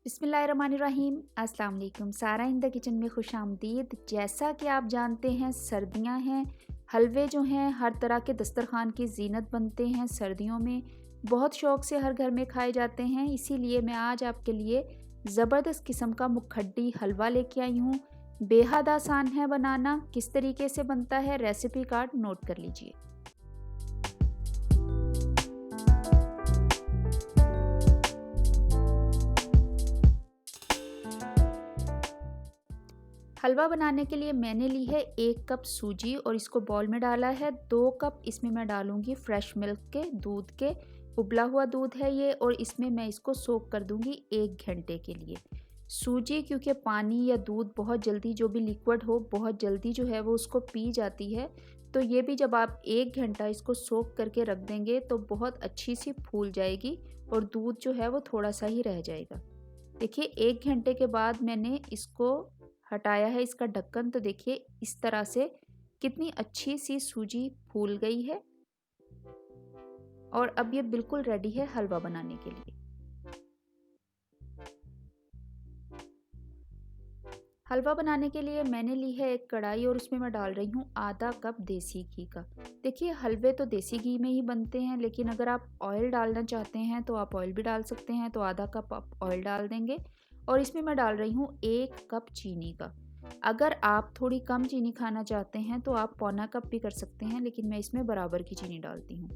बिस्मिल्लाहिर्रहमानिर्रहीम। अस्सलाम वालेकुम। सारा इन द किचन में खुश आमदीद। जैसा कि आप जानते हैं सर्दियां हैं, हलवे जो हैं हर तरह के दस्तरखान की जीनत बनते हैं। सर्दियों में बहुत शौक़ से हर घर में खाए जाते हैं, इसीलिए मैं आज आपके लिए ज़बरदस्त किस्म का मुखड्डी हलवा लेके आई हूँ। बेहद आसान है बनाना। किस तरीके से बनता है रेसिपी कार्ड नोट कर लीजिए। हलवा बनाने के लिए मैंने ली है 1 कप सूजी और इसको बाउल में डाला है। 2 कप इसमें मैं डालूंगी फ्रेश मिल्क के दूध के, उबला हुआ दूध है ये, और इसमें मैं इसको सोक कर दूंगी 1 घंटे के लिए। सूजी क्योंकि पानी या दूध बहुत जल्दी, जो भी लिक्विड हो बहुत जल्दी जो है वो उसको पी जाती है, तो ये भी जब आप 1 घंटा इसको सोक करके रख देंगे तो बहुत अच्छी सी फूल जाएगी और दूध जो है वो थोड़ा सा ही रह जाएगा। देखिए 1 घंटे के बाद मैंने इसको हटाया है इसका ढक्कन, तो देखिए इस तरह से कितनी अच्छी सी सूजी फूल गई है और अब ये बिल्कुल रेडी है हलवा बनाने के लिए। हलवा बनाने के लिए मैंने ली है एक कढ़ाई और उसमें मैं डाल रही हूँ आधा कप देसी घी का। देखिए हलवे तो देसी घी में ही बनते हैं, लेकिन अगर आप ऑयल डालना चाहते हैं तो आप ऑयल भी डाल सकते हैं, तो आधा कप आप ऑयल डाल देंगे। और इसमें मैं डाल रही हूँ 1 कप चीनी का। अगर आप थोड़ी कम चीनी खाना चाहते हैं तो आप पौना कप भी कर सकते हैं, लेकिन मैं इसमें बराबर की चीनी डालती हूँ।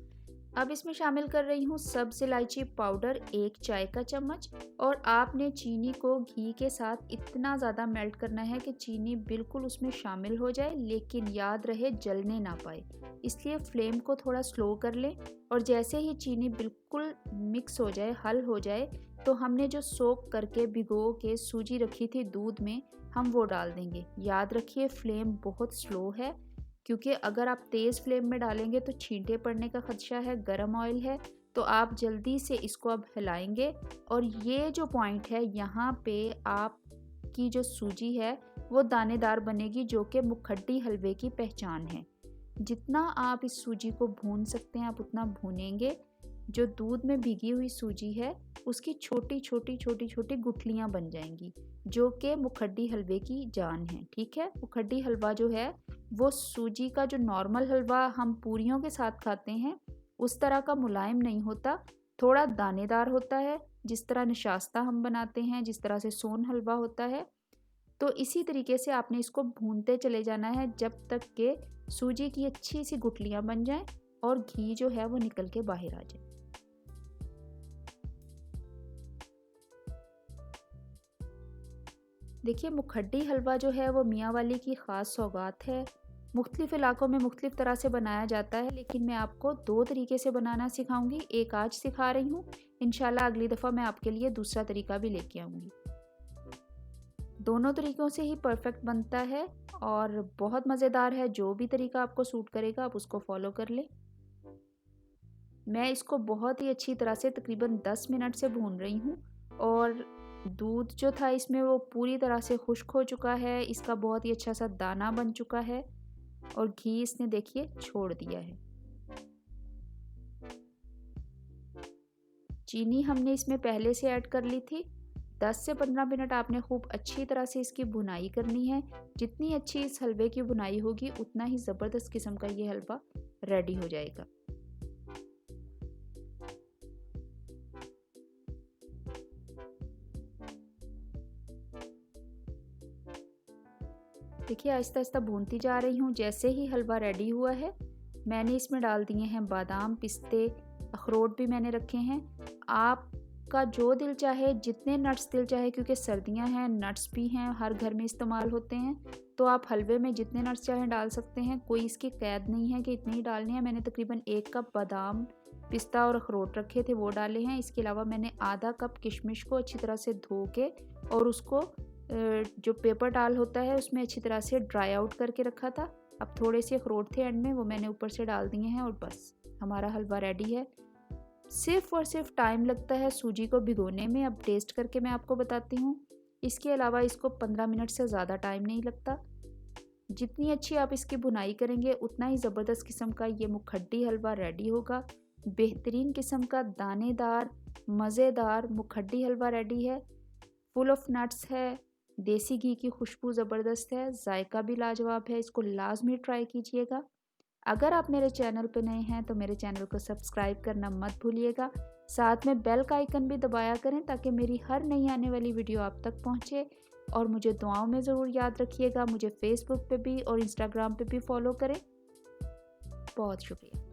अब इसमें शामिल कर रही हूँ सब्ज़ इलायची पाउडर 1 चाय का चम्मच, और आपने चीनी को घी के साथ इतना ज़्यादा मेल्ट करना है कि चीनी बिल्कुल उसमें शामिल हो जाए, लेकिन याद रहे जलने ना पाए, इसलिए फ्लेम को थोड़ा स्लो कर लें। और जैसे ही चीनी बिल्कुल मिक्स हो जाए, हल हो जाए, तो हमने जो सोक करके भिगो के सूजी रखी थी दूध में, हम वो डाल देंगे। याद रखिए फ्लेम बहुत स्लो है, क्योंकि अगर आप तेज़ फ्लेम में डालेंगे तो छींटे पड़ने का खदशा है। गरम ऑयल है, तो आप जल्दी से इसको अब हिलाएंगे। और ये जो पॉइंट है, यहाँ पे आपकी जो सूजी है वो दानेदार बनेगी, जो कि मुखड्डी हलवे की पहचान है। जितना आप इस सूजी को भून सकते हैं आप उतना भूनेंगे। जो दूध में भीगी हुई सूजी है उसकी छोटी छोटी छोटी छोटी गुठलियाँ बन जाएंगी, जो कि मुखड्डी हलवे की जान है। ठीक है, मुखड्डी हलवा जो है वो सूजी का जो नॉर्मल हलवा हम पूरियों के साथ खाते हैं उस तरह का मुलायम नहीं होता, थोड़ा दानेदार होता है। जिस तरह निशास्ता हम बनाते हैं, जिस तरह से सोन हलवा होता है, तो इसी तरीके से आपने इसको भूनते चले जाना है जब तक कि सूजी की अच्छी सी गुठलियाँ बन जाएं और घी जो है वो निकल के बाहर आ जाए। देखिए मुखड्डी हलवा जो है वो मियाँ वाली की ख़ास सौगात है। मुख्तलिफ़ इलाकों में मुख्तलिफ़ तरह से बनाया जाता है, लेकिन मैं आपको 2 तरीके से बनाना सिखाऊंगी। एक आज सिखा रही हूँ, इंशाल्लाह अगली दफ़ा मैं आपके लिए दूसरा तरीका भी लेके आऊँगी। दोनों तरीक़ों से ही परफेक्ट बनता है और बहुत मज़ेदार है। जो भी तरीका आपको सूट करेगा आप उसको फॉलो कर लें। मैं इसको बहुत ही अच्छी तरह से तकरीबन 10 मिनट से भून रही हूँ, और दूध जो था इसमें वो पूरी तरह से खुश्क हो चुका है। इसका बहुत ही अच्छा सा दाना बन चुका है और घी इसने देखिए छोड़ दिया है। चीनी हमने इसमें पहले से ऐड कर ली थी। 10 से 15 मिनट आपने खूब अच्छी तरह से इसकी भुनाई करनी है। जितनी अच्छी इस हलवे की भुनाई होगी उतना ही ज़बरदस्त किस्म का ये हलवा रेडी हो जाएगा। देखिए आहिस्ता आहिस्ता भूनती जा रही हूँ। जैसे ही हलवा रेडी हुआ है मैंने इसमें डाल दिए हैं बादाम, पिस्ते, अखरोट भी मैंने रखे हैं। आपका जो दिल चाहे, जितने नट्स दिल चाहे, क्योंकि सर्दियाँ हैं नट्स भी हैं हर घर में इस्तेमाल होते हैं, तो आप हलवे में जितने नट्स चाहें डाल सकते हैं। कोई इसकी कैद नहीं है कि इतने ही डालने हैं। मैंने तकरीबन 1 कप बादाम, पिस्ता और अखरोट रखे थे वो डाले हैं। इसके अलावा मैंने आधा कप किशमिश को अच्छी तरह से धो के और उसको जो पेपर टाल होता है उसमें अच्छी तरह से ड्राई आउट करके रखा था। अब थोड़े से अखरोट थे एंड में, वो मैंने ऊपर से डाल दिए हैं और बस हमारा हलवा रेडी है। सिर्फ़ और सिर्फ टाइम लगता है सूजी को भिगोने में। अब टेस्ट करके मैं आपको बताती हूँ। इसके अलावा इसको 15 मिनट से ज़्यादा टाइम नहीं लगता। जितनी अच्छी आप इसकी भुनाई करेंगे उतना ही ज़बरदस्त किस्म का ये मुखड्डी हलवा रेडी होगा। बेहतरीन किस्म का दानेदार मज़ेदार मुखड्डी हलवा रेडी है। फुल ऑफ नट्स है, देसी घी की खुशबू ज़बरदस्त है, जायका भी लाजवाब है, इसको लाज़मी ट्राई कीजिएगा। अगर आप मेरे चैनल पे नए हैं तो मेरे चैनल को सब्सक्राइब करना मत भूलिएगा। साथ में बेल का आइकन भी दबाया करें ताकि मेरी हर नई आने वाली वीडियो आप तक पहुंचे। और मुझे दुआओं में ज़रूर याद रखिएगा। मुझे फेसबुक पे भी और इंस्टाग्राम पे भी फॉलो करें। बहुत शुक्रिया।